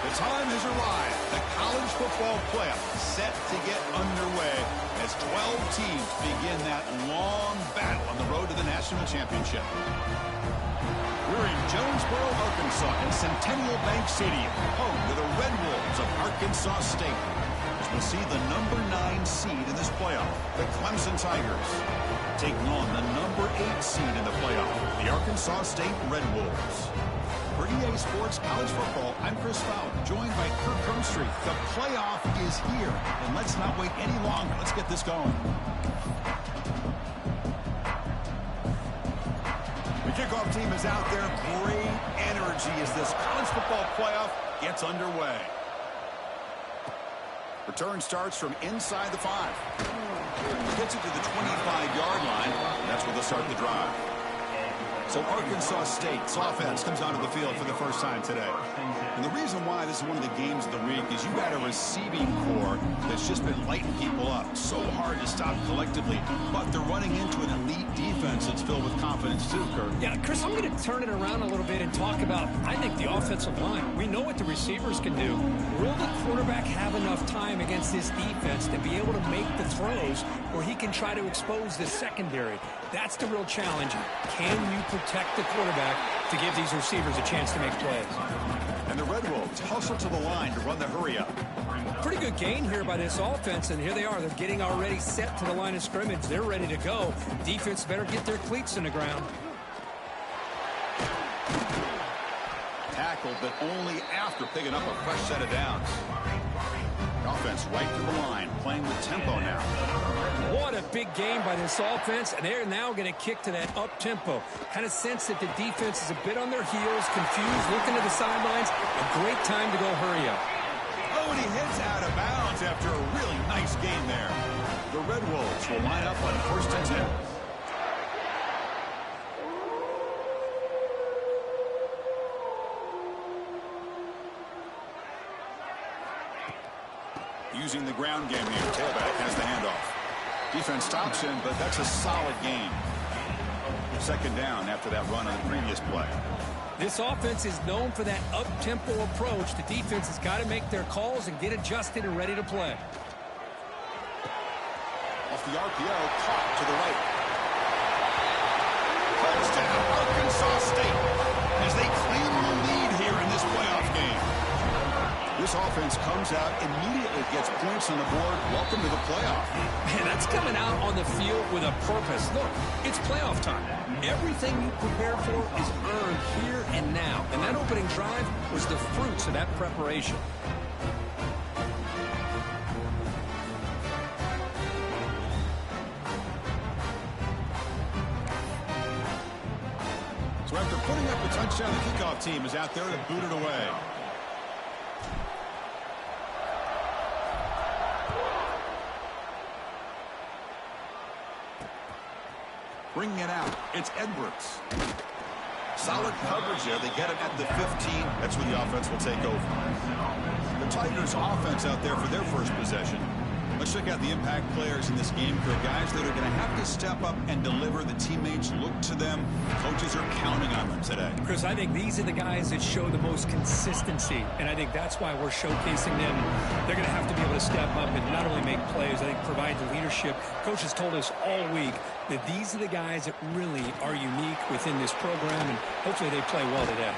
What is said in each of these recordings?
The time has arrived. The college football playoff set to get underway as 12 teams begin that long battle on the road to the national championship. We're in Jonesboro, Arkansas, in Centennial Bank Stadium, home to the Red Wolves of Arkansas State, as we'll see the number 9 seed in this playoff, the Clemson Tigers, taking on the number 8 seed in the playoff, the Arkansas State Red Wolves. For EA Sports College Football, I'm Chris Fowler, joined by Kirk Hermstreet. The playoff is here, and let's not wait any longer. Let's get this going. The kickoff team is out there. Great energy as this college football playoff gets underway. Return starts from inside the 5. Gets it to the 25-yard line. That's where they'll start the drive. So Arkansas State's offense comes onto the field for the first time today. And the reason why this is one of the games of the week is you've got a receiving core that's just been lighting people up. So hard to stop collectively. But they're running into an elite defense that's filled with confidence too, Kurt. Yeah, Chris, I'm going to turn it around a little bit and talk about, I think, the offensive line. We know what the receivers can do. Will the quarterback have enough time against this defense to be able to make the throws where he can try to expose the secondary? That's the real challenge. Can you protect the quarterback to give these receivers a chance to make plays? And the Red Wolves hustle to the line to run the hurry-up. Pretty good gain here by this offense, and here they are. They're getting already set to the line of scrimmage. They're ready to go. Defense better get their cleats in the ground. Tackled, but only after picking up a fresh set of downs. Offense right to the line, playing with tempo now. What a big game by this offense, and they're now going to kick to that up-tempo. Kind of sense that the defense is a bit on their heels, confused, looking to the sidelines. A great time to go hurry up. Oh, and he hits out of bounds after a really nice game there. The Red Wolves will line up on 1st and 10. Using the ground game here. Tailback has the handoff. Defense stops him, but that's a solid game. 2nd down after that run on the previous play. This offense is known for that up-tempo approach. The defense has got to make their calls and get adjusted and ready to play. Off the RPO, caught to the right. Touchdown, Arkansas State, as they claim the lead here in this playoff game. This offense comes out, immediately gets points on the board. Welcome to the playoff. Man, that's coming out on the field with a purpose. Look, it's playoff time. Everything you prepare for is earned here and now. And that opening drive was the fruits of that preparation. So after putting up a touchdown, the kickoff team is out there to boot it away. Bringing it out, it's Edwards. Solid coverage there. They get it at the 15. That's where the offense will take over. The Tigers offense out there for their first possession. Let's check out the impact players in this game, Kirk. Guys that are going to have to step up and deliver. The teammates look to them. Coaches are counting on them today. Chris, I think these are the guys that show the most consistency, and I think that's why we're showcasing them. They're going to have to be able to step up and not only make plays, I think provide the leadership. Coaches told us all week that these are the guys that really are unique within this program, and hopefully they play well today.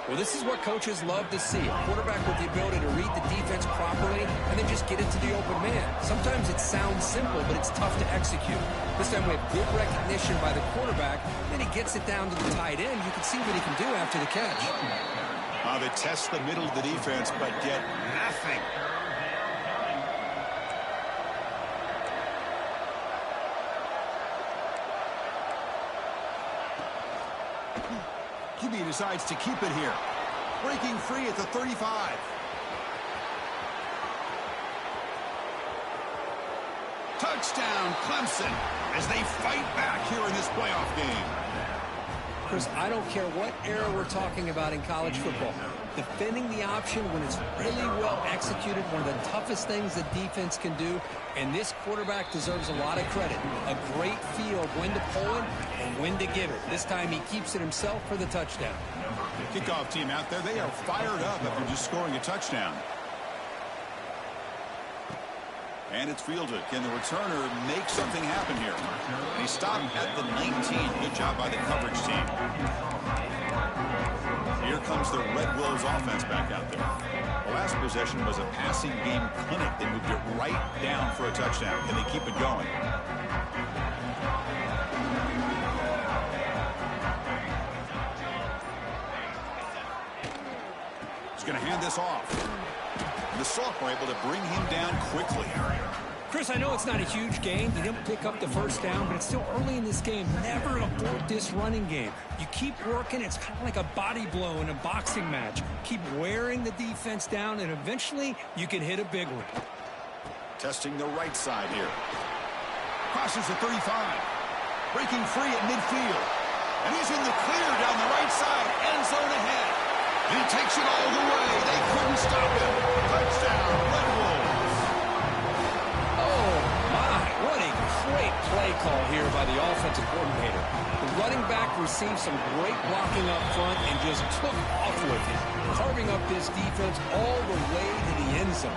Well, this is what coaches love to see. A quarterback with the ability to read the defense properly and then just get it to the open man. Sometimes it sounds simple, but it's tough to execute. This time we have good recognition by the quarterback. Then he gets it down to the tight end. You can see what he can do after the catch. They test the middle of the defense, but get nothing. QB decides to keep it here. Breaking free at the 35. Touchdown, Clemson, as they fight back here in this playoff game. Chris, I don't care what era we're talking about in college football. Defending the option when it's really well executed, one of the toughest things the defense can do, and this quarterback deserves a lot of credit. A great feel of when to pull it and when to give it. This time he keeps it himself for the touchdown. The kickoff team out there, they are fired up after just scoring a touchdown. And it's fielded. Can the returner make something happen here? And he stopped at the 19. Good job by the coverage team. Here comes the Red Wolves offense back out there. The last possession was a passing game clinic. They moved it right down for a touchdown. Can they keep it going? He's going to hand this off. The Salk were able to bring him down quickly. Chris, I know it's not a huge gain. They didn't pick up the first down, but it's still early in this game. Never abort this running game. You keep working. It's kind of like a body blow in a boxing match. Keep wearing the defense down, and eventually you can hit a big one. Testing the right side here. Crosses the 35. Breaking free at midfield. And he's in the clear down the right side. End zone ahead. And he takes it all the way. They couldn't stop him. Touchdown, Red Wolves. Oh, my. What a great play call here by the offensive coordinator. The running back received some great blocking up front and just took off with it, carving up this defense all the way to the end zone.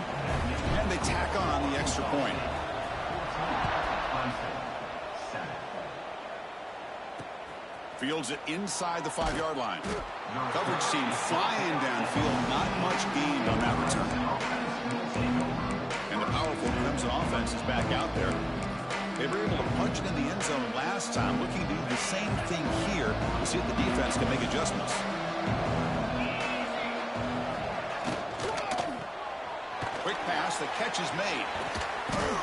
And they tack on the extra point. Fields it inside the 5-yard line. Coverage team flying downfield. Not much gained on that return. And the powerful Clemson offense is back out there. They were able to punch it in the end zone last time. Looking to do the same thing here to see if the defense can make adjustments. Quick pass. The catch is made.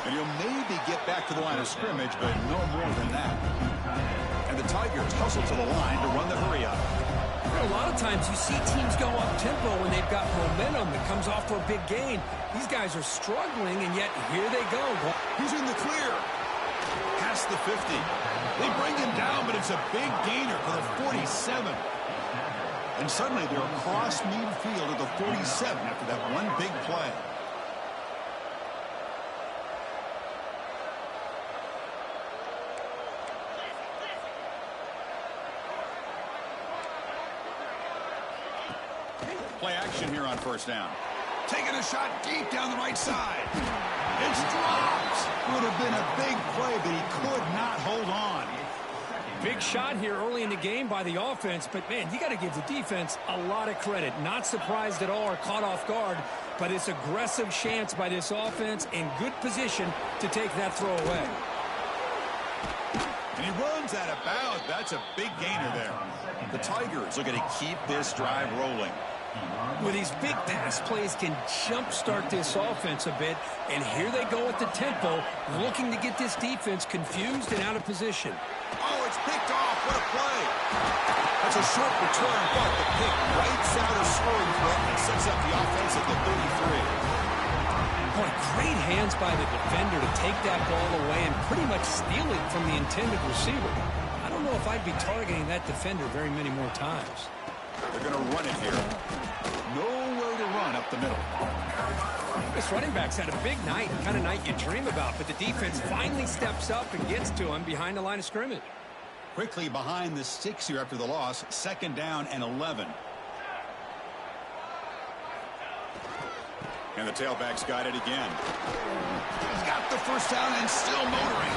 And he'll maybe get back to the line of scrimmage, but no more than that. And the Tigers hustle to the line to run the hurry up. A lot of times you see teams go up-tempo when they've got momentum that comes off for a big gain. These guys are struggling, and yet here they go. He's in the clear. Past the 50. They bring him down, but it's a big gainer for the 47. And suddenly they're across midfield at the 47 after that one big play. Play action here on first down. Taking a shot deep down the right side. It's dropped. Would have been a big play, but he could not hold on. Big shot here early in the game by the offense, but, man, you got to give the defense a lot of credit. Not surprised at all or caught off guard, but it's aggressive chance by this offense in good position to take that throw away. And he runs out of bounds. That's a big gainer there. The Tigers are going to keep this drive rolling. Well, these big pass plays can jumpstart this offense a bit, and here they go at the tempo, looking to get this defense confused and out of position. Oh, it's picked off. What a play. That's a short return, but the pick rights out a scoring threat and sets up the offense at the 33. Boy, great hands by the defender to take that ball away and pretty much steal it from the intended receiver. I don't know if I'd be targeting that defender very many more times. They're going to run it here. Nowhere to run up the middle. This running back's had a big night, the kind of night you dream about, but the defense finally steps up and gets to him behind the line of scrimmage. Quickly behind the sticks here after the loss, 2nd down and 11. And the tailback's got it again. He's got the first down and still motoring.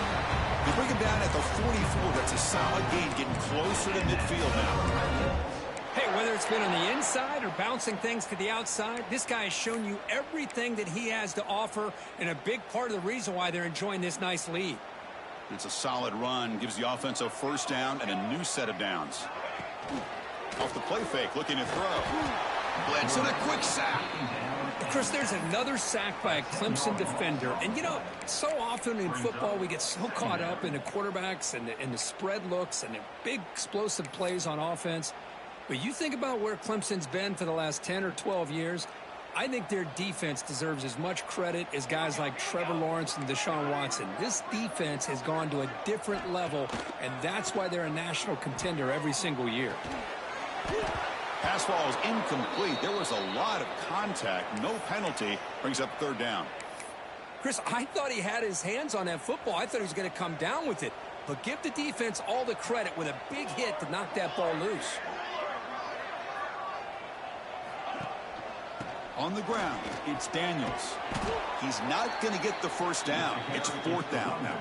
They bring him down at the 44. That's a solid gain, getting closer to midfield now. Hey, whether it's been on the inside or bouncing things to the outside, this guy has shown you everything that he has to offer, and a big part of the reason why they're enjoying this nice lead. It's a solid run, gives the offense a first down and a new set of downs. Off the play fake, looking to throw. Blitz and a quick sack. Chris, there's another sack by a Clemson defender. And, you know, so often in football we get so caught up in the quarterbacks and the spread looks and the big explosive plays on offense. But you think about where Clemson's been for the last 10 or 12 years, I think their defense deserves as much credit as guys like Trevor Lawrence and Deshaun Watson. This defense has gone to a different level, and that's why they're a national contender every single year. Pass ball is incomplete. There was a lot of contact. No penalty. Brings up 3rd down. Chris, I thought he had his hands on that football. I thought he was going to come down with it. But give the defense all the credit with a big hit to knock that ball loose. On the ground, it's Daniels. He's not going to get the first down. It's 4th down now.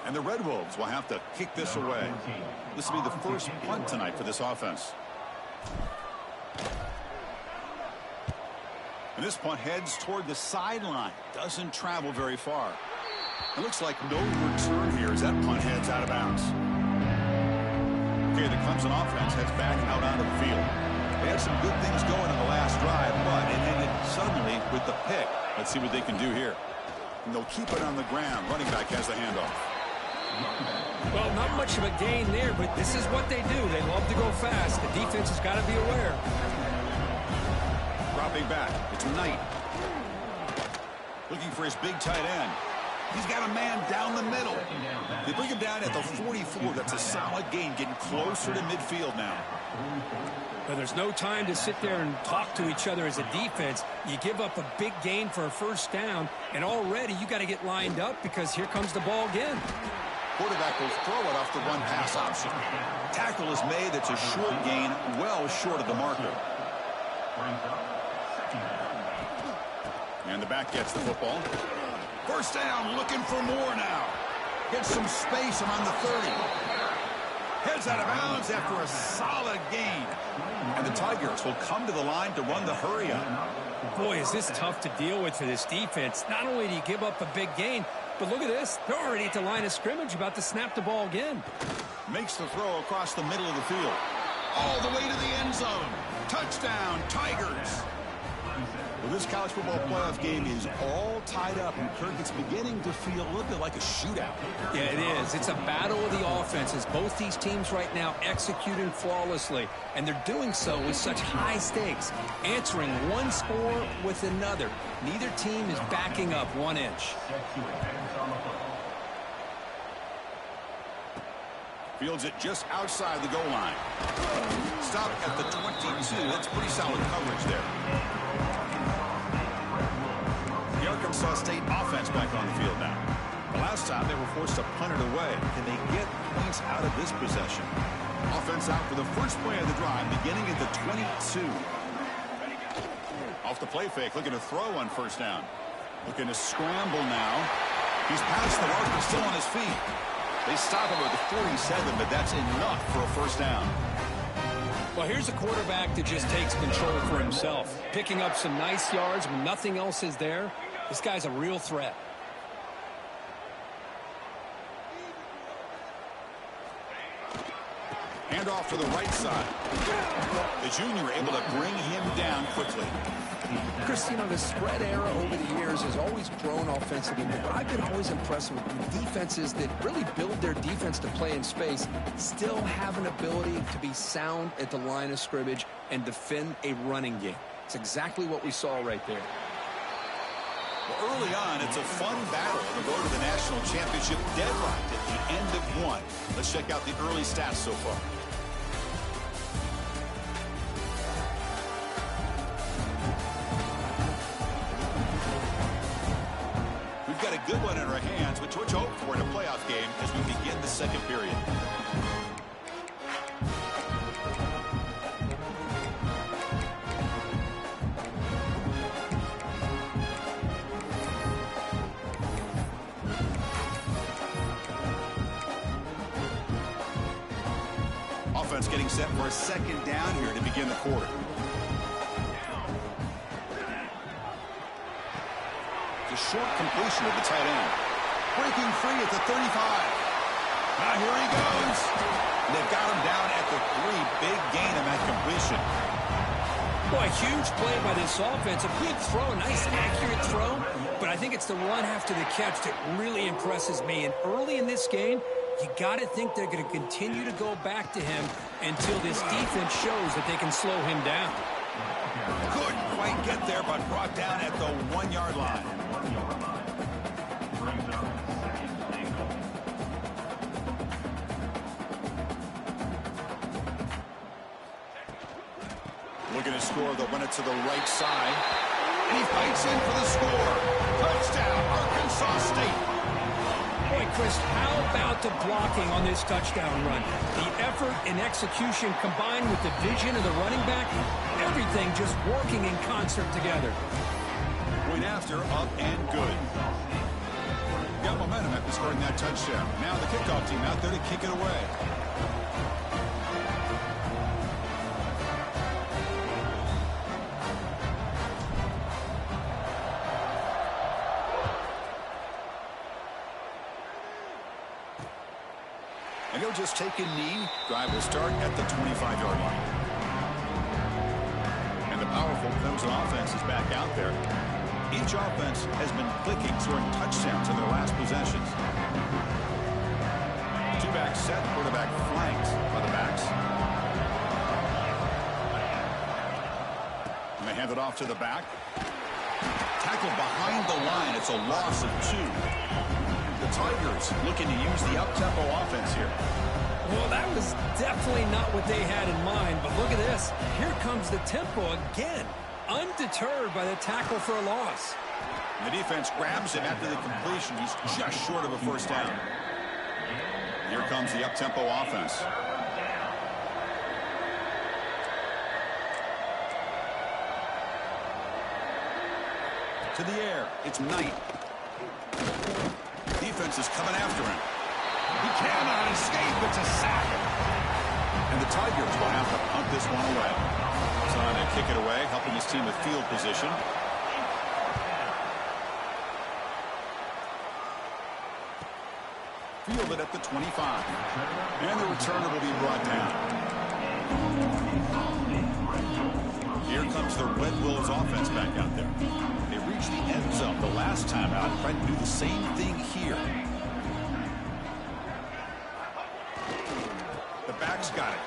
And the Red Wolves will have to kick this away. This will be the first punt tonight for this offense. And this punt heads toward the sideline. Doesn't travel very far. It looks like no return here as that punt heads out of bounds. Okay, the Clemson offense heads back out onto the field. They had some good things going in the last drive, but it ended suddenly with the pick. Let's see what they can do here. And they'll keep it on the ground. Running back has the handoff. Well, not much of a gain there, but this is what they do. They love to go fast. The defense has got to be aware. Dropping back. It's Knight. Looking for his big tight end. He's got a man down the middle. They bring him down at the 44. That's a solid gain, getting closer to midfield now. But there's no time to sit there and talk to each other as a defense. You give up a big gain for a first down, and already you got to get lined up because here comes the ball again. Quarterback will throw it off the run-pass option. Tackle is made. That's a short gain, well short of the marker. And the back gets the football. First down, looking for more now. Gets some space around the 30. Heads out of bounds after a solid gain. And the Tigers will come to the line to run the hurry-up. Boy, is this tough to deal with for this defense. Not only do you give up a big gain, but look at this. They're already at the line of scrimmage, about to snap the ball again. Makes the throw across the middle of the field. All the way to the end zone. Touchdown, Tigers. Well, this college football playoff game is all tied up, and Kirk, it's beginning to feel a little bit like a shootout. Yeah, it is. It's a battle of the offenses. Both these teams right now executing flawlessly, and they're doing so with such high stakes, answering one score with another. Neither team is backing up 1 inch. Fields it just outside the goal line. Stop at the 22. That's pretty solid coverage there. The Arkansas State offense back on the field now. The last time they were forced to punt it away. Can they get points out of this possession? Offense out for the first play of the drive, beginning at the 22. Off the play fake, looking to throw on first down. Looking to scramble now. He's past the mark, but still on his feet. They stop him at the 47, but that's enough for a first down. Well, here's a quarterback that just takes control for himself, picking up some nice yards when nothing else is there. This guy's a real threat. Handoff to the right side. The junior able to bring him down quickly. Chris, you know, the spread era over the years has always grown offensively, but I've been always impressed with defenses that really build their defense to play in space, still have an ability to be sound at the line of scrimmage and defend a running game. It's exactly what we saw right there. Well, early on, it's a fun battle on the road to the national championship, deadlocked at the end of one. Let's check out the early stats so far. a good one in our hands, which hope for in a playoff game as we begin the second period. Offense getting set for a second down here to begin the quarter. The short completion of the tight end. Breaking free at the 35. Now here he goes. They've got him down at the 3. Big gain on that completion. Boy, huge play by this offense. A good throw, a nice accurate throw. But I think it's the run after the catch that really impresses me. And early in this game, you got to think they're going to continue to go back to him until this defense shows that they can slow him down. Couldn't quite get there, but brought down at the 1-yard line. Looking to score, they'll run it to the right side. And he fights in for the score. Touchdown, Arkansas State. Boy, Chris, how about the blocking on this touchdown run? The effort and execution combined with the vision of the running back, everything just working in concert together. Point after, up and good. Got momentum after scoring that touchdown. Now the kickoff team out there to kick it away. And he'll just take a knee. Drive will start at the 25-yard line. And the powerful Clemson offense is back out there. Each offense has been clicking, scoring touchdowns in their last possessions. Two-back set, quarterback flanked by the backs. And they hand it off to the back. Tackled behind the line. It's a loss of 2. The Tigers looking to use the up-tempo offense here. Well, that was definitely not what they had in mind, but look at this. Here comes the tempo again, undeterred by the tackle for a loss. And the defense grabs him after the completion. He's just short of a first down. Here comes the up-tempo offense. To the air, it's Knight. Defense is coming after him. He cannot escape. It's a sack. And the Tigers will have to punt this one away. Trying to kick it away, helping his team with field position. Fielded at the 25. And the returner will be brought down. Here comes the Red Wolves offense back out there. They reached the end zone the last time out. Trying to do the same thing here. The back's got it.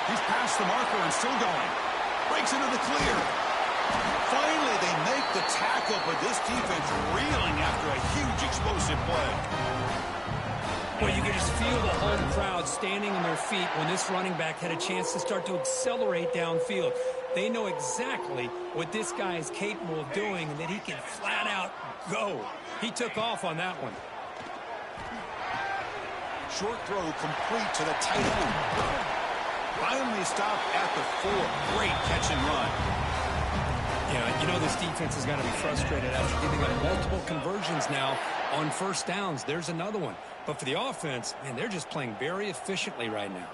He's past the marker and still going. Breaks into the clear. Finally, they make the tackle, but this defense reeling after a huge explosive play. Well, you can just feel the home crowd standing on their feet when this running back had a chance to start to accelerate downfield. They know exactly what this guy is capable of doing and that he can flat out go. He took off on that one. Short throw complete to the tight end. Finally stopped at the 4. Great catch and run. Yeah, you know this defense has got to be frustrated after giving up multiple conversions now on first downs. There's another one. But for the offense, man, they're just playing very efficiently right now.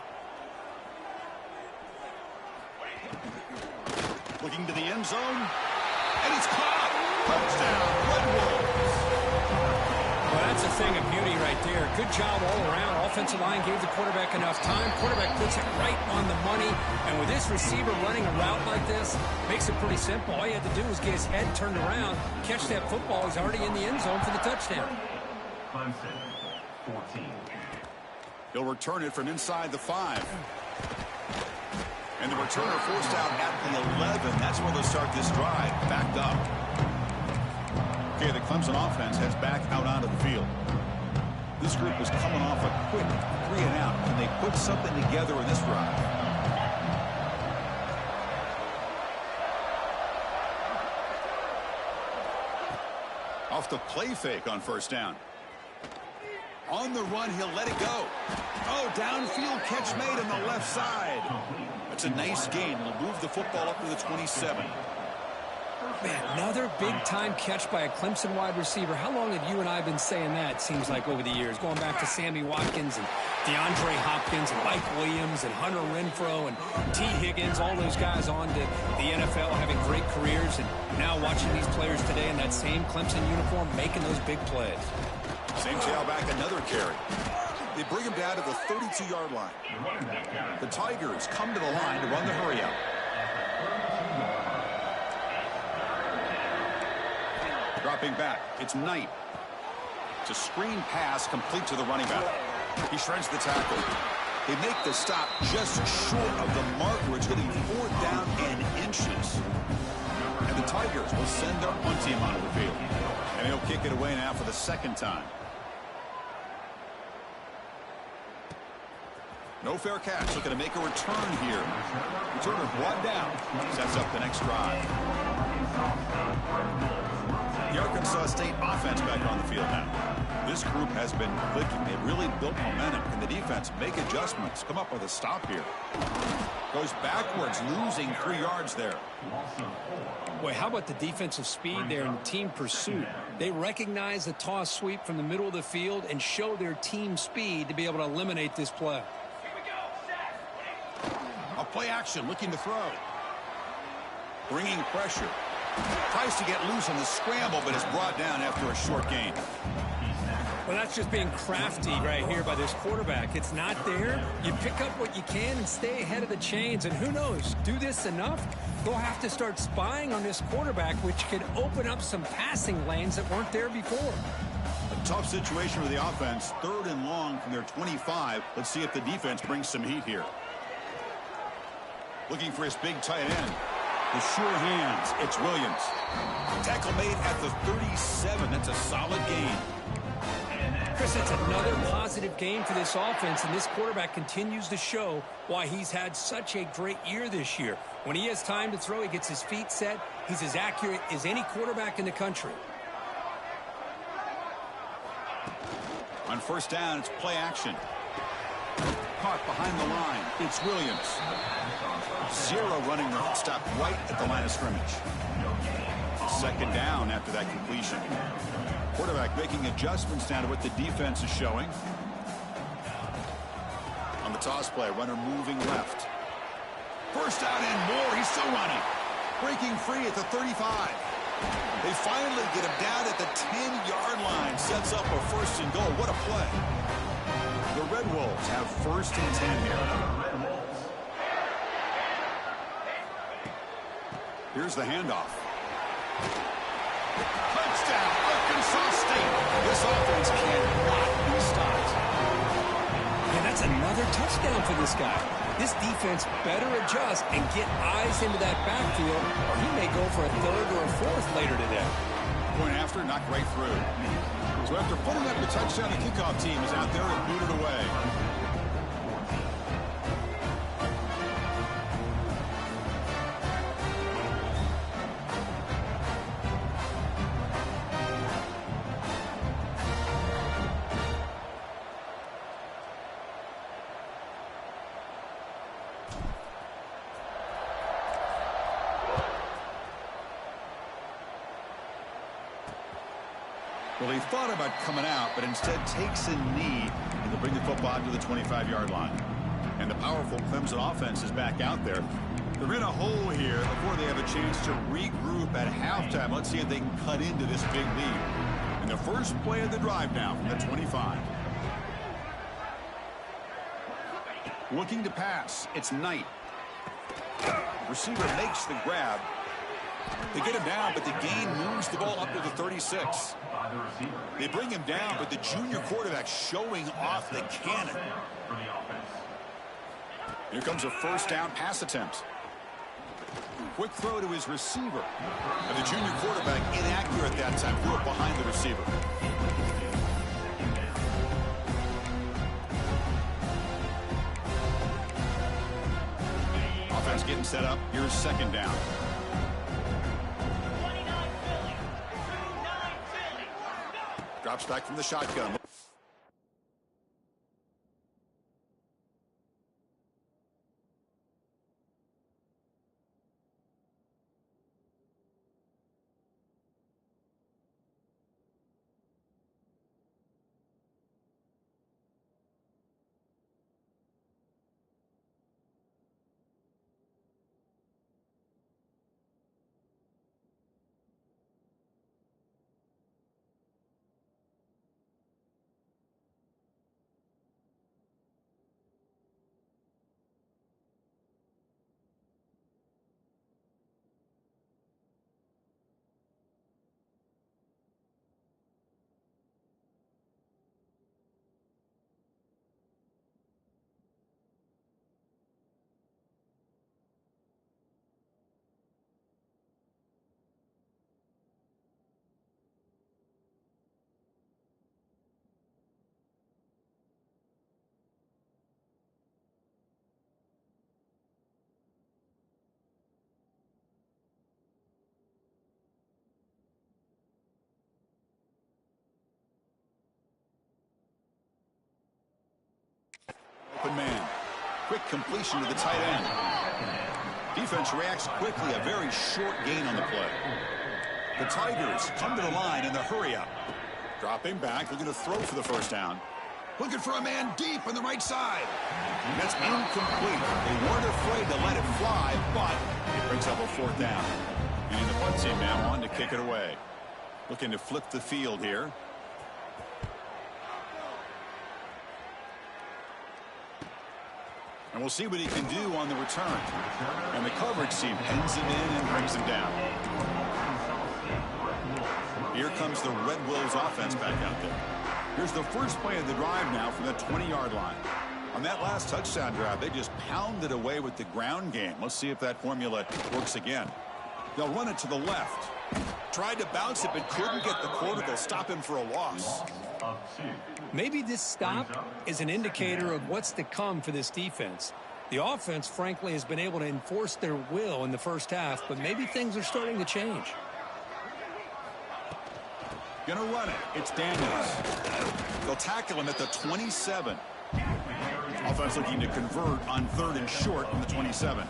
Looking to the end zone. And it's caught. Touchdown, Red Wolves. Well, that's a thing of beauty right there. Good job all around. Offensive line gave the quarterback enough time. Quarterback puts it right on the money. And with this receiver running a route like this, makes it pretty simple. All you had to do was get his head turned around, catch that football. He's already in the end zone for the touchdown. Clemson, 14. He'll return it from inside the 5. And the returner forced out at the 11. That's where they'll start this drive, backed up. Okay, the Clemson offense heads back out onto the field. This group is coming off a quick 3-and-out. Can they put something together in this drive? Off the play fake on first down. On the run, he'll let it go. Oh, downfield catch made on the left side. That's a nice gain. It'll move the football up to the 27. Man, another big-time catch by a Clemson wide receiver. How long have you and I been saying that, seems like, over the years? Going back to Sammy Watkins and DeAndre Hopkins and Mike Williams and Hunter Renfrow and T. Higgins, all those guys on to the NFL having great careers. And now watching these players today in that same Clemson uniform making those big plays. Same tailback, another carry. They bring him down to the 32-yard line. The Tigers come to the line to run the hurry-up. Dropping back, it's Knight. It's a screen pass complete to the running back. He shreds the tackle. They make the stop just short of the mark where it's hitting 4th down and inches. And the Tigers will send their punt team onto the field. And he'll kick it away now for the second time. No fair catch. Looking to make a return here. Returner brought down. Sets up the next drive. The Arkansas State offense back on the field now. This group has been clicking. They've really built momentum. Can the defense make adjustments? Come up with a stop here. Goes backwards, losing 3 yards there. Boy, how about the defensive speed there and team pursuit? They recognize the toss sweep from the middle of the field and show their team speed to be able to eliminate this play. A play action, looking to throw. Bringing pressure. Tries to get loose on the scramble, but is brought down after a short gain. Well, that's just being crafty right here by this quarterback. It's not there. You pick up what you can and stay ahead of the chains. And who knows, do this enough, they'll have to start spying on this quarterback, which could open up some passing lanes that weren't there before. A tough situation for the offense. 3rd and long from their 25. Let's see if the defense brings some heat here. Looking for his big tight end. The sure hands, it's Williams. Tackle made at the 37. That's a solid gain. Chris, it's another positive game for this offense, and this quarterback continues to show why he's had such a great year this year. When he has time to throw, he gets his feet set. He's as accurate as any quarterback in the country. On first down, it's play action. Caught behind the line. It's Williams. 0 running room. Stopped right at the line of scrimmage. 2nd down after that completion. Quarterback making adjustments down to what the defense is showing. On the toss play, runner moving left. First down and more. He's still running. Breaking free at the 35. They finally get him down at the 10-yard line. Sets up a 1st and goal. What a play. The Red Wolves have 1st and 10 here. Here's the handoff. Touchdown, Arkansas State. This offense cannot be stopped. And that's another touchdown for this guy. This defense better adjust and get eyes into that backfield, or he may go for a 3rd or a 4th later today. Point after, knocked right through. So after putting up the touchdown, the kickoff team is out there and booted away. Well, he thought about coming out, but instead takes a knee and to bring the football to the 25-yard line. And the powerful Clemson offense is back out there. They're in a hole here before they have a chance to regroup at halftime. Let's see if they can cut into this big lead. And the first play of the drive now from the 25. Looking to pass. It's Knight. Receiver makes the grab. They get him down, but the gain moves the ball up to the 36. They bring him down, but the junior quarterback showing off the cannon. Here comes a 1st down pass attempt. Quick throw to his receiver. And the junior quarterback inaccurate that time. Threw it behind the receiver. Offense getting set up. Here's 2nd down. Drops back from the shotgun. Open man. Quick completion to the tight end. Defense reacts quickly. A very short gain on the play. The Tigers come to the line in the hurry up. Dropping back, looking to throw for the first down. Looking for a man deep on the right side. That's incomplete. They weren't afraid to let it fly, but it brings up a fourth down. And the punt team now on to kick it away. Looking to flip the field here. And we'll see what he can do on the return. And the coverage team pins him in and brings him down. Here comes the Red Wolves offense back out there. Here's the first play of the drive now from the 20-yard line. On that last touchdown drive, they just pounded away with the ground game. Let's see if that formula works again. They'll run it to the left. Tried to bounce it, but couldn't get the quarter. They'll stop him for a loss. Maybe this stop is an indicator of what's to come for this defense. The offense, frankly, has been able to enforce their will in the first half, but maybe things are starting to change. Gonna run it. It's Daniels. They'll tackle him at the 27. Offense looking to convert on 3rd and short from the 27.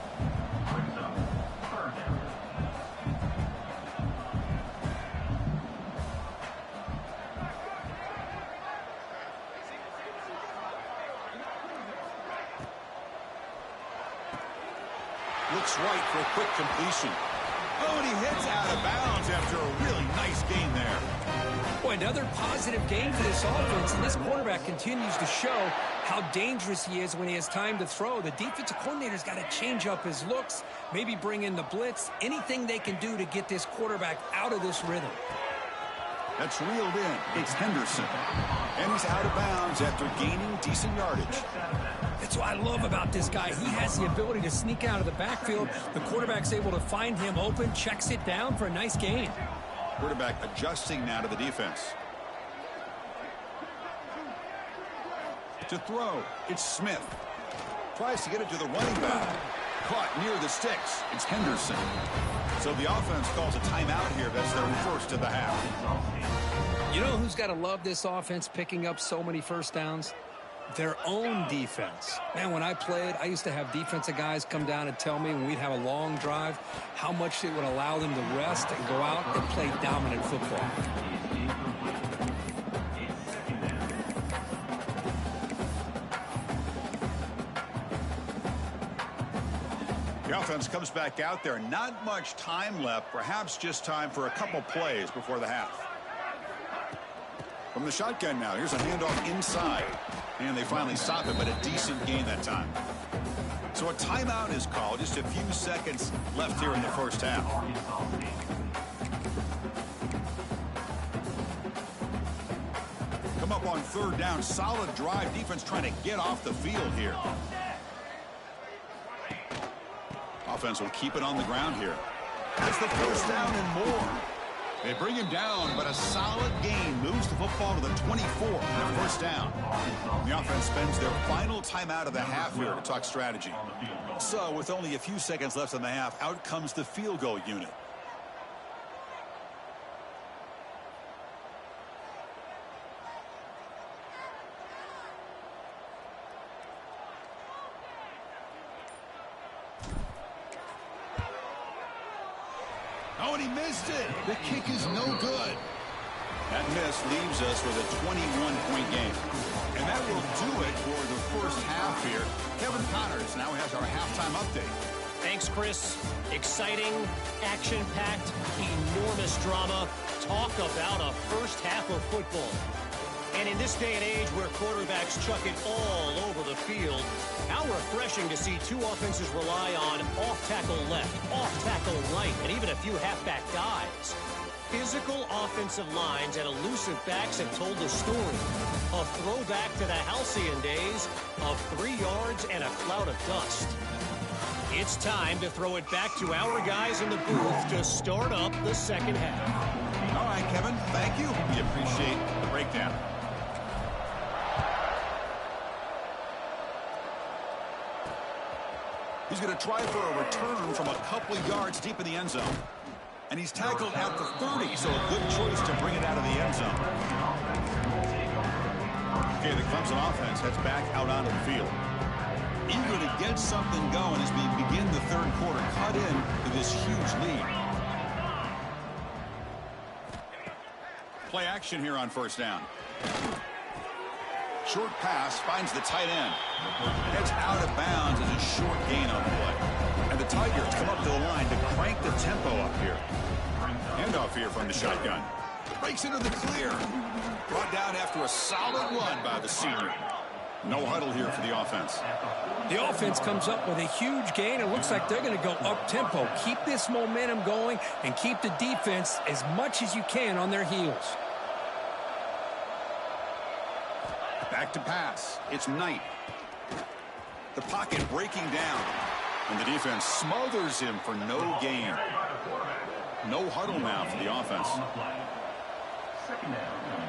Looks right for a quick completion. Oh, and he hits out of bounds after a really nice gain there. Boy, another positive game for this offense, and this quarterback continues to show how dangerous he is when he has time to throw. The defensive coordinator's got to change up his looks, maybe bring in the blitz, anything they can do to get this quarterback out of this rhythm. That's reeled in. It's Henderson. And he's out of bounds after gaining decent yardage. That's what I love about this guy. He has the ability to sneak out of the backfield. The quarterback's able to find him open, checks it down for a nice gain. Quarterback adjusting now to the defense. To throw, it's Smith. Tries to get it to the running back. Caught near the sticks. It's Henderson. So the offense calls a timeout here. That's their first of the half. You know who's got to love this offense picking up so many first downs? Their own defense. Man, when I played, I used to have defensive guys come down and tell me when we'd have a long drive how much it would allow them to rest and go out and play dominant football. The offense comes back out there. Not much time left. Perhaps just time for a couple plays before the half. From the shotgun now. Here's a handoff inside. And they finally stop it, but a decent gain that time. So a timeout is called. Just a few seconds left here in the first half. Come up on 3rd down. Solid drive. Defense trying to get off the field here. Offense will keep it on the ground here. That's the first down and more. They bring him down, but a solid gain moves the football to the 24 and a first down. The offense spends their final timeout of the half here to talk strategy. So with only a few seconds left in the half, out comes the field goal unit. Oh, and he missed it. The kick is no good. That miss leaves us with a 21-point game. And that will do it for the first half here. Kevin Connors now has our halftime update. Thanks, Chris. Exciting, action-packed, enormous drama. Talk about a first half of football. And in this day and age where quarterbacks chuck it all over the field, how refreshing to see two offenses rely on off-tackle left, off-tackle right, and even a few halfback dives. Physical offensive lines and elusive backs have told the story. A throwback to the halcyon days of 3 yards and a cloud of dust. It's time to throw it back to our guys in the booth to start up the second half. All right, Kevin, thank you. We appreciate the breakdown. He's going to try for a return from a couple of yards deep in the end zone. And he's tackled at the 30, so a good choice to bring it out of the end zone. Okay, the Clemson offense heads back out onto the field. Eager to get something going as we begin the third quarter. Cut in to this huge lead. Play action here on first down. Short pass finds the tight end. Heads out of bounds as a short gain on the play. And the Tigers come up to the line to crank the tempo up here. Handoff here from the shotgun. Breaks into the clear. Brought down after a solid run by the senior. No huddle here for the offense. The offense comes up with a huge gain. It looks like they're going to go up-tempo. Keep this momentum going and keep the defense as much as you can on their heels. Back to pass. It's Knight. The pocket breaking down. And the defense smothers him for no gain. No huddle now for the offense. Second down.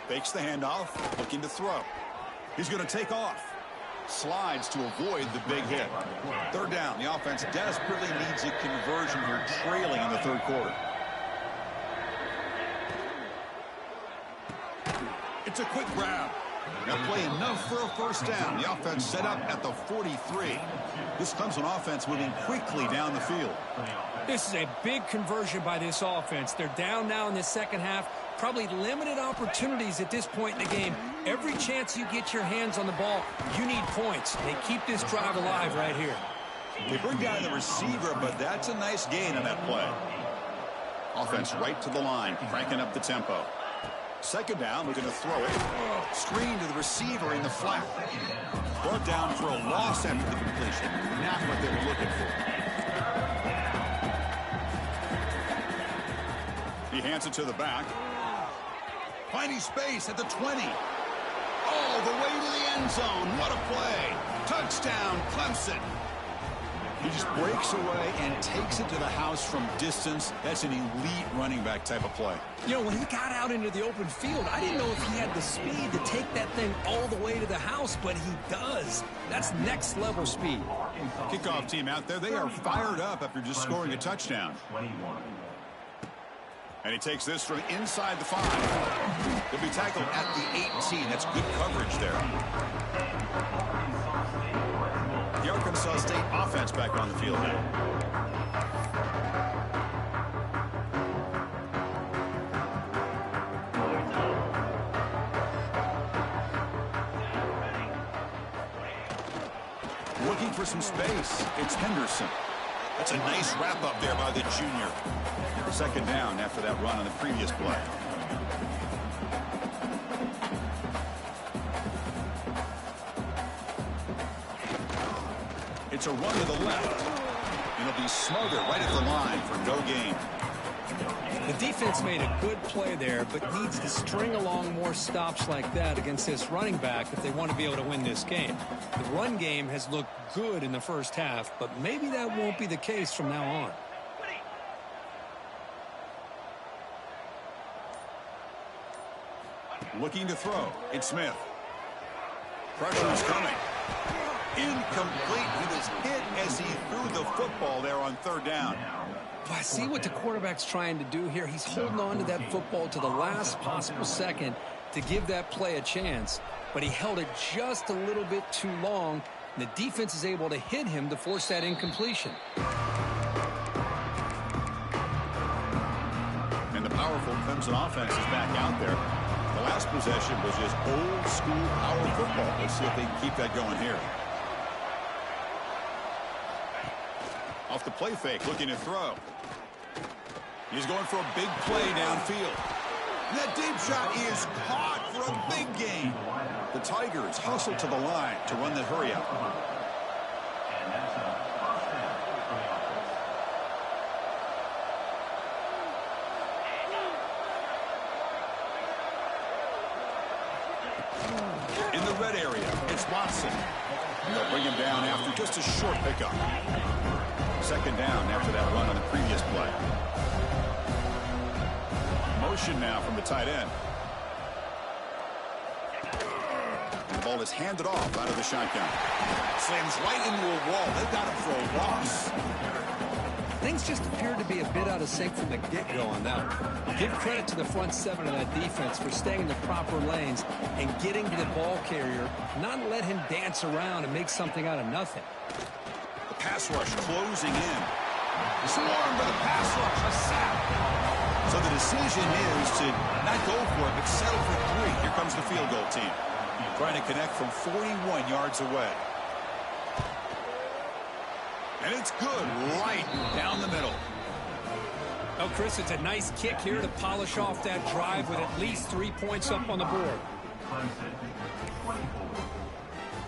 Fakes the handoff, looking to throw. He's going to take off. Slides to avoid the big hit. Third down. The offense desperately needs a conversion here, trailing in the third quarter. It's a quick grab. Now play enough for a first down. The offense set up at the 43. This Clemson offense moving quickly down the field. This is a big conversion by this offense. They're down now in the second half. Probably limited opportunities at this point in the game. Every chance you get your hands on the ball, you need points. They keep this drive alive right here. They bring down the receiver, but that's a nice gain on that play. Offense right to the line, cranking up the tempo. Second down, we're going to throw it. Screen to the receiver in the flat. Brought down for a loss after the completion. Not what they were looking for. He hands it to the back. Finding space at the 20. All the way to the end zone. What a play. Touchdown, Clemson. He just breaks away and takes it to the house from distance. That's an elite running back type of play. You know, when he got out into the open field, I didn't know if he had the speed to take that thing all the way to the house, but he does. That's next level speed. Kickoff team out there, they are fired up after just scoring a touchdown. 21. And he takes this from inside the 5. He'll be tackled at the 18. That's good coverage there. The Arkansas State offense back on the field now. Looking for some space. It's Henderson. That's a nice wrap up there by the junior. Second down after that run on the previous play. It's a run to the left. It'll be smothered right at the line for no gain. The defense made a good play there, but needs to string along more stops like that against this running back if they want to be able to win this game. The run game has looked good in the first half, but maybe that won't be the case from now on. Looking to throw. It's Smith. Pressure is coming. Incomplete. He was hit as he threw the football there on third down. I see what the quarterback's trying to do here. He's holding on to that football to the last possible second to give that play a chance. but he held it just a little bit too long, and the defense is able to hit him to force that incompletion. And the powerful Clemson offense is back out there. The last possession was just old-school power football. Let's see if they can keep that going here. Off the play fake, looking to throw. He's going for a big play downfield. And that deep shot is caught for a big gain. The Tigers hustle to the line to run the hurry up. And that's a first down for the offense. In the red area, it's Watson. They'll bring him down after just a short pickup. Second down after that run on the previous play. Motion now from the tight end. And the ball is handed off out of the shotgun. Slams right into a wall. They've got him for a loss. Things just appeared to be a bit out of sync from the get-go on that one. Give credit to the front seven of that defense for staying in the proper lanes and getting to the ball carrier, not let him dance around and make something out of nothing. The pass rush closing in. Swarmed by the pass rush. A sack. So the decision is to not go for it, but settle for 3. Here comes the field goal team. Trying to connect from 41 yards away. And it's good right down the middle. Well, Chris, it's a nice kick here to polish off that drive with at least 3 points up on the board.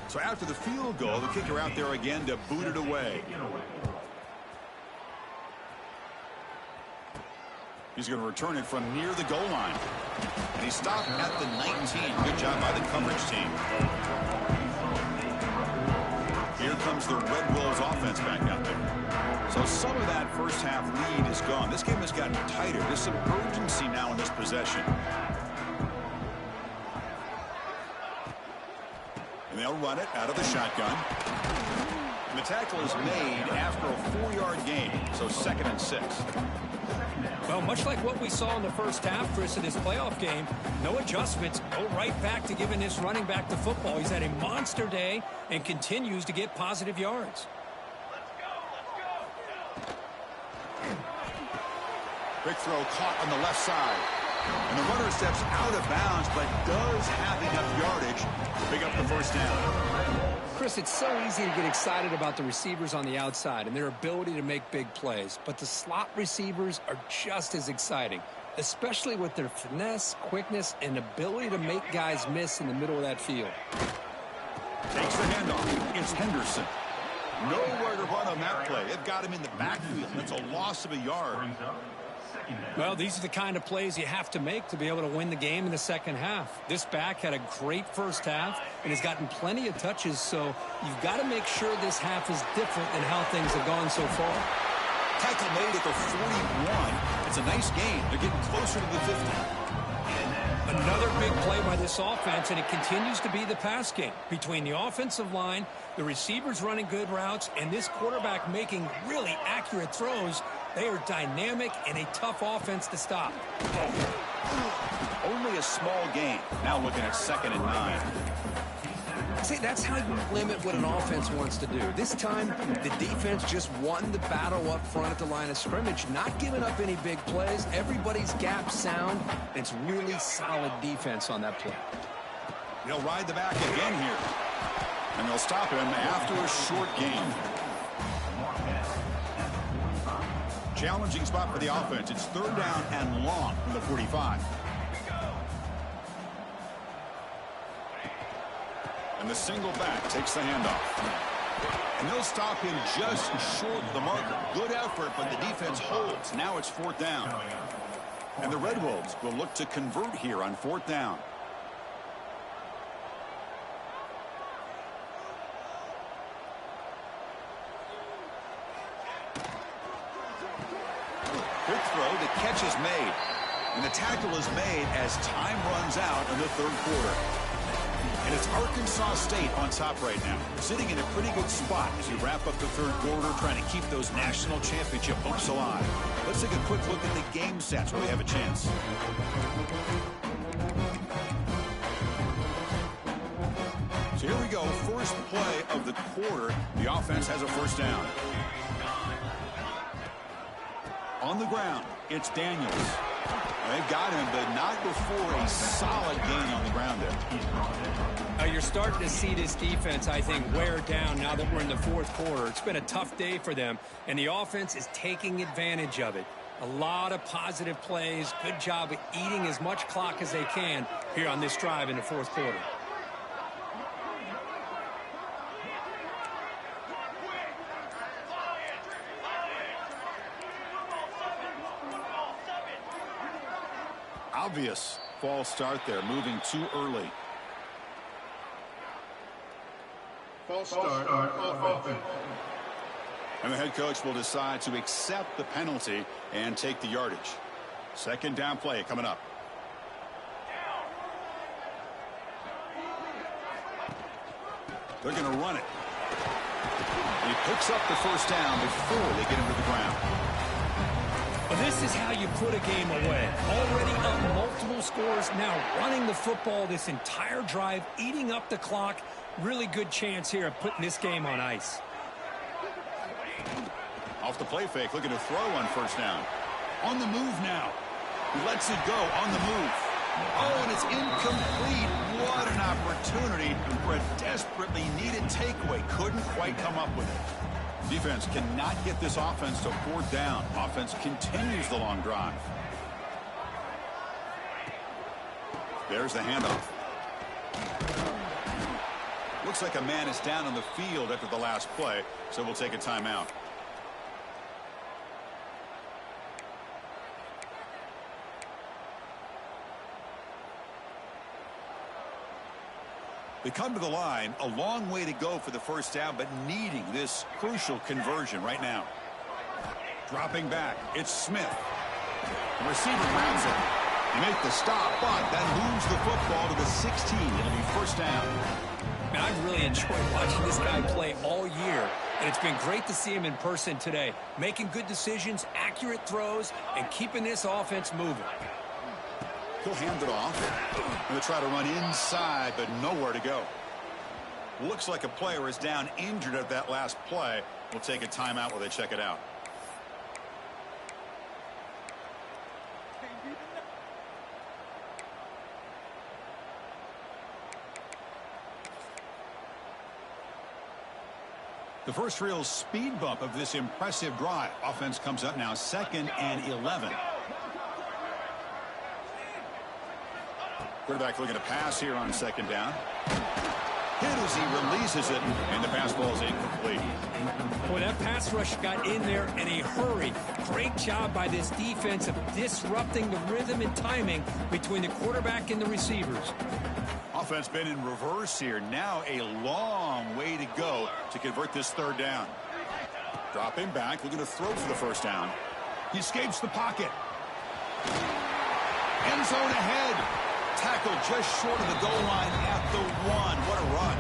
So after the field goal, the kicker out there again to boot it away. He's going to return it from near the goal line. And he stopped at the 19. Good job by the coverage team. Here comes the Red Wolves offense back out there. So some of that first half lead is gone. This game has gotten tighter. There's some urgency now in this possession. And they'll run it out of the shotgun. And the tackle is made after a 4-yard gain. So 2nd and 6. Well, much like what we saw in the first half, Chris, in this playoff game, no adjustments. Go right back to giving this running back the football. He's had a monster day and continues to get positive yards. Quick throw caught on the left side. And the runner steps out of bounds, but does have enough yardage to pick up the first down. Chris, it's so easy to get excited about the receivers on the outside and their ability to make big plays, but the slot receivers are just as exciting, especially with their finesse, quickness, and ability to make guys miss in the middle of that field. Takes the handoff. It's Henderson. Nowhere to run on that play. They've got him in the backfield. That's a loss of a yard. Well, these are the kind of plays you have to make to be able to win the game in the second half. This back had a great first half and has gotten plenty of touches, so you've got to make sure this half is different than how things have gone so far. Tackle made at the 41. It's a nice game. They're getting closer to the 50. Another big play by this offense, and it continues to be the pass game. Between the offensive line, the receivers running good routes, and this quarterback making really accurate throws, they are dynamic and a tough offense to stop. Only a small gain. Now looking at 2nd and 9. See, that's how you limit what an offense wants to do. This time, the defense just won the battle up front at the line of scrimmage, not giving up any big plays. Everybody's gap sound. It's really solid defense on that play. They'll ride the back again here. And they'll stop him after a short gain. Challenging spot for the offense. It's 3rd down and long from the 45. And the single back takes the handoff. And they'll stop him just short of the marker. Good effort, but the defense holds. Now it's 4th down. And the Red Wolves will look to convert here on 4th down. Quick throw, the catch is made. And the tackle is made as time runs out in the 3rd quarter. And it's Arkansas State on top right now, sitting in a pretty good spot as you wrap up the 3rd quarter, trying to keep those national championship hopes alive. Let's take a quick look at the game stats where they have a chance. go. First play of the quarter. The offense has a first down. On the ground, it's Daniels. They've got him, but not before a solid gain on the ground there. You're starting to see this defense, I think, wear down now that we're in the fourth quarter. It's been a tough day for them, and the offense is taking advantage of it. A lot of positive plays. Good job of eating as much clock as they can here on this drive in the fourth quarter. Obvious false start there, moving too early. False start offense. And the head coach will decide to accept the penalty and take the yardage. Second down play coming up. They're going to run it. He picks up the first down before they get him to the ground. Well, this is how you put a game away. Already up multiple scores, now running the football this entire drive, eating up the clock. Really good chance here of putting this game on ice. Off the play fake, looking to throw on first down. On the move now. He lets it go on the move. Oh, and it's incomplete. What an opportunity for a desperately needed takeaway. Couldn't quite come up with it. Defense cannot get this offense to fourth down. Offense continues the long drive. There's the handoff. Looks like a man is down on the field after the last play, so we'll take a timeout. They come to the line, a long way to go for the first down, but needing this crucial conversion right now. Dropping back, it's Smith. The receiver grabs it. They make the stop, but that moves the football to the 16. It'll be first down. Man, I've really enjoyed watching this guy play all year, and it's been great to see him in person today, making good decisions, accurate throws, and keeping this offense moving. He'll hand it off. Going to try to run inside, but nowhere to go. Looks like a player is down injured at that last play. We'll take a timeout while they check it out. The first real speed bump of this impressive drive. Offense comes up now, 2nd and 11. Quarterback looking to pass here on second down. Hit as he releases it, and the pass ball is incomplete. Boy, that pass rush got in there in a hurry. Great job by this defense of disrupting the rhythm and timing between the quarterback and the receivers. Offense been in reverse here. Now a long way to go to convert this third down. Dropping back, looking to throw for the first down. He escapes the pocket. End zone ahead. Tackled just short of the goal line at the 1. What a run.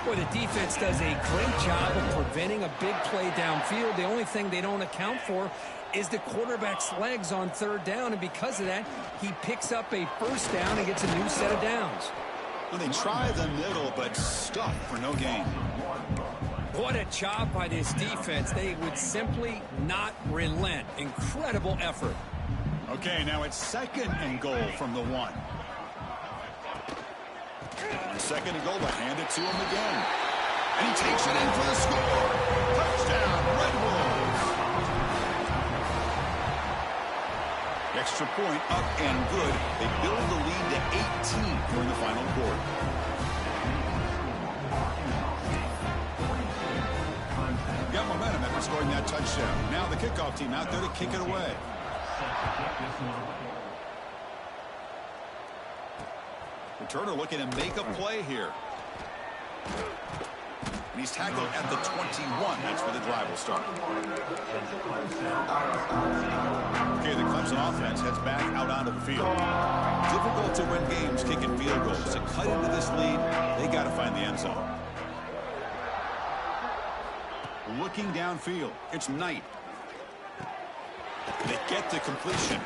Boy, the defense does a great job of preventing a big play downfield. The only thing they don't account for is the quarterback's legs on third down, and because of that, he picks up a first down and gets a new set of downs. Well, they try the middle, but stuck for no gain. What a job by this defense. They would simply not relent. Incredible effort. Okay, now it's 2nd and goal from the 1. On 2nd and goal, they hand it to him again. And he takes it in for the score. Touchdown, Red Wolves. Extra point up and good. They build the lead to 18 during the final quarter. Got momentum after scoring that touchdown. Now the kickoff team out there to kick it away. Returner looking to make a play here. And he's tackled at the 21. That's where the drive will start. Okay, the Clemson offense heads back out onto the field. Difficult to win games kicking field goals. To cut into this lead, they got to find the end zone. Looking downfield, it's Knight. They get the completion.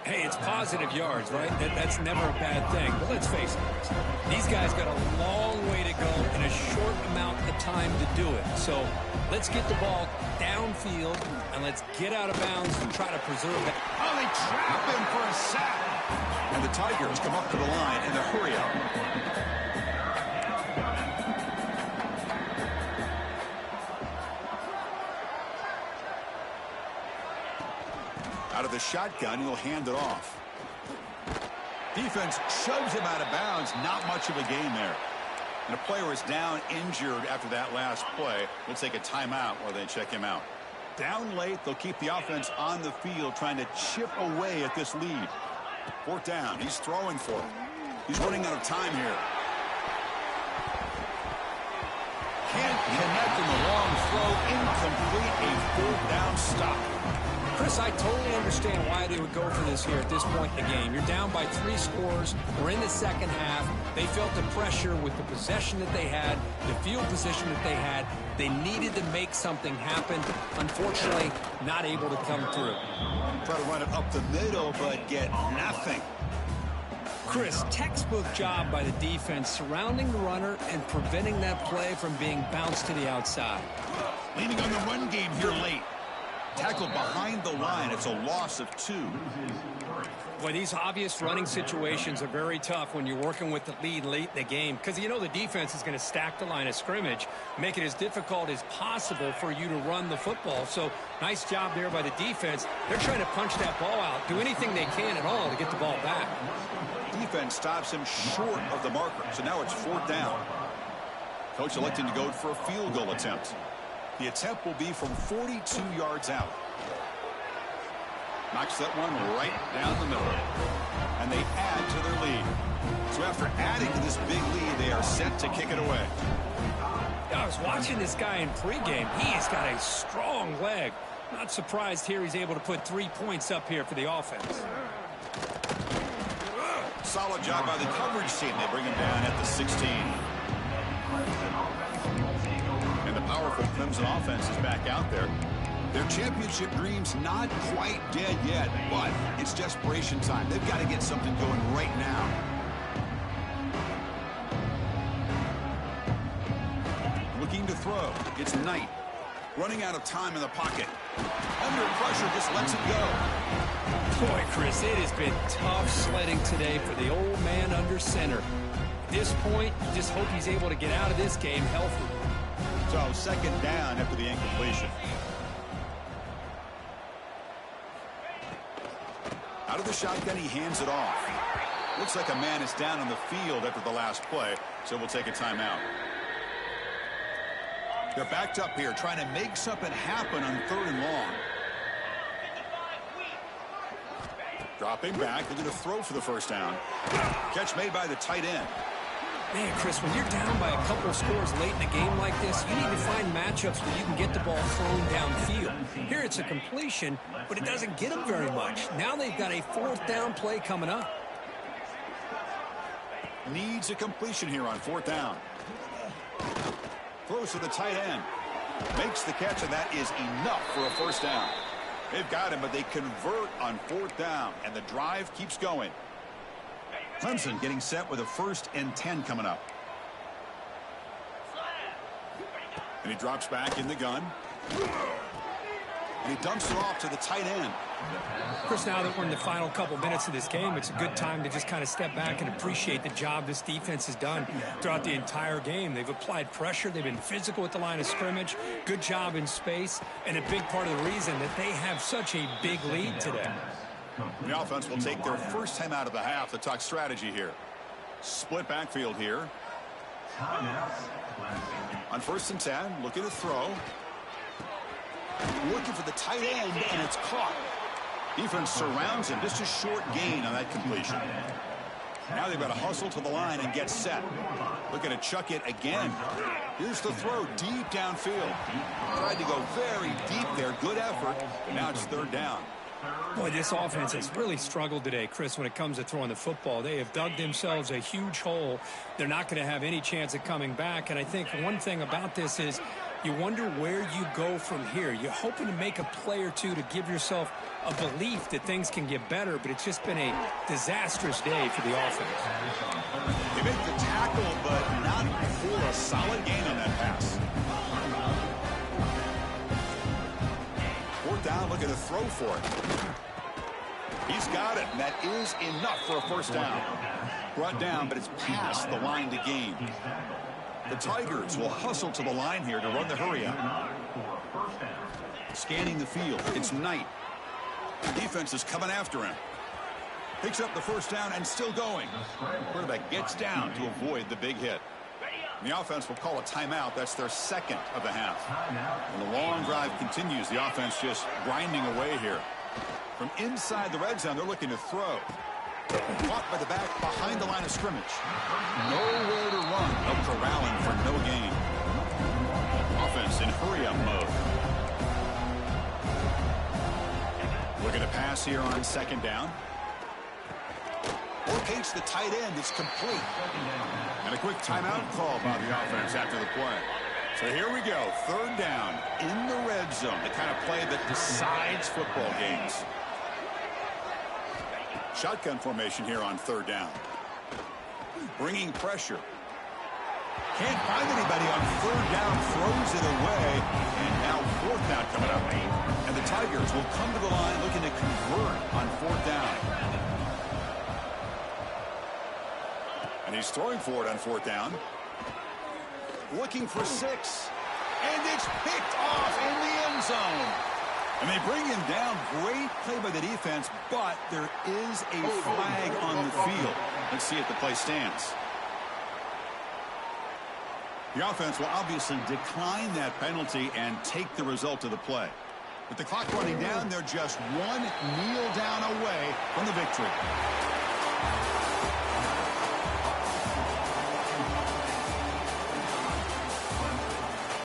Hey, it's positive yards, right? That's never a bad thing. But let's face it, these guys got a long way to go in a short amount of time to do it. So let's get the ball downfield, and let's get out of bounds and try to preserve it. Oh, they trap him for a sack. And the Tigers come up to the line in the hurry-up. Out of the shotgun, he'll hand it off. Defense shoves him out of bounds. Not much of a gain there. And a player is down injured after that last play. We'll take a timeout while they check him out. Down late, they'll keep the offense on the field trying to chip away at this lead. Fourth down. He's throwing for it. He's running out of time here. Can't connect in the long throw. Incomplete. A fourth down stop. Chris, I totally understand why they would go for this here at this point in the game. You're down by 3 scores. We're in the second half. They felt the pressure with the possession that they had, the field position that they had. They needed to make something happen. Unfortunately, not able to come through. Try to run it up the middle, but get nothing. Chris, textbook job by the defense surrounding the runner and preventing that play from being bounced to the outside. Leaning on the run game here late. Tackled behind the line. It's a loss of 2. Boy, these obvious running situations are very tough when you're working with the lead late in the game, because you know the defense is going to stack the line of scrimmage, make it as difficult as possible for you to run the football. So nice job there by the defense. They're trying to punch that ball out, do anything they can at all to get the ball back. Defense stops him short of the marker, so now it's 4th down. Coach electing to go for a field goal attempt. The attempt will be from 42 yards out. Knocks that one right down the middle. And they add to their lead. So after adding to this big lead, they are set to kick it away. I was watching this guy in pregame. He has got a strong leg. Not surprised here he's able to put 3 points up here for the offense. Solid job by the coverage team. They bring him down at the 16. And the powerful Clemson offense is back out there. Their championship dream's not quite dead yet, but it's desperation time. They've got to get something going right now. Looking to throw. It's Knight. Running out of time in the pocket. Under pressure, just lets it go. Boy, Chris, it has been tough sledding today for the old man under center. At this point, you just hope he's able to get out of this game healthy. So, second down after the incompletion. Out of the shotgun, he hands it off. Looks like a man is down on the field after the last play, so we'll take a timeout. They're backed up here, trying to make something happen on 3rd and long. Dropping back, they're going to throw for the first down. Catch made by the tight end. Man, Chris, when you're down by a couple of scores late in a game like this, you need to find matchups where you can get the ball thrown downfield. Here it's a completion, but it doesn't get them very much. Now they've got a 4th down play coming up. Needs a completion here on 4th down. Throws to the tight end. Makes the catch, and that is enough for a first down. They've got him, but they convert on 4th down, and the drive keeps going. Clemson getting set with a 1st and 10 coming up. And he drops back in the gun. And he dumps it off to the tight end. Chris, now that we're in the final couple minutes of this game, it's a good time to just kind of step back and appreciate the job this defense has done throughout the entire game. They've applied pressure. They've been physical at the line of scrimmage. Good job in space. And a big part of the reason that they have such a big lead today. The offense will take their first time out of the half to talk strategy here. Split backfield here. On 1st and 10, looking to throw. Looking for the tight end, and it's caught. Defense surrounds him. Just a short gain on that completion. Now they've got to hustle to the line and get set. Looking to chuck it again. Here's the throw deep downfield. Tried to go very deep there. Good effort. Now it's 3rd down. Boy, this offense has really struggled today, Chris, when it comes to throwing the football. They have dug themselves a huge hole. They're not going to have any chance of coming back. And I think one thing about this is You wonder where you go from here. You're hoping to make a play or two to give yourself a belief that things can get better, but it's just been a disastrous day for the offense. They make the tackle, but not for a solid gain on that pass. Fourth down, looking to throw for it. He's got it, and that is enough for a first down. Brought down, but it's past the line to gain. The Tigers will hustle to the line here to run the hurry up. Scanning the field, it's Knight. The defense is coming after him. Picks up the first down and still going. Quarterback gets down to avoid the big hit. And the offense will call a timeout. That's their second of the half. And the long drive continues. The offense just grinding away here. From inside the red zone, they're looking to throw. Caught by the back behind the line of scrimmage. Nowhere to run. No corralling for no gain. Offense in hurry-up mode. Looking to pass here on second down. Locates the tight end. It's complete. And a quick timeout call by the offense after the play. So here we go. Third down in the red zone. The kind of play that decides football games. Shotgun formation here on third down. Bringing pressure. Can't find anybody on third down. Throws it away. And now fourth down coming up. And the Tigers will come to the line looking to convert on fourth down. And he's throwing for it on fourth down. Looking for 6. And it's picked off in the end zone. And they bring him down. Great play by the defense, but there is a flag on the field. Let's see if the play stands. The offense will obviously decline that penalty and take the result of the play. With the clock running down, they're just one kneel down away from the victory.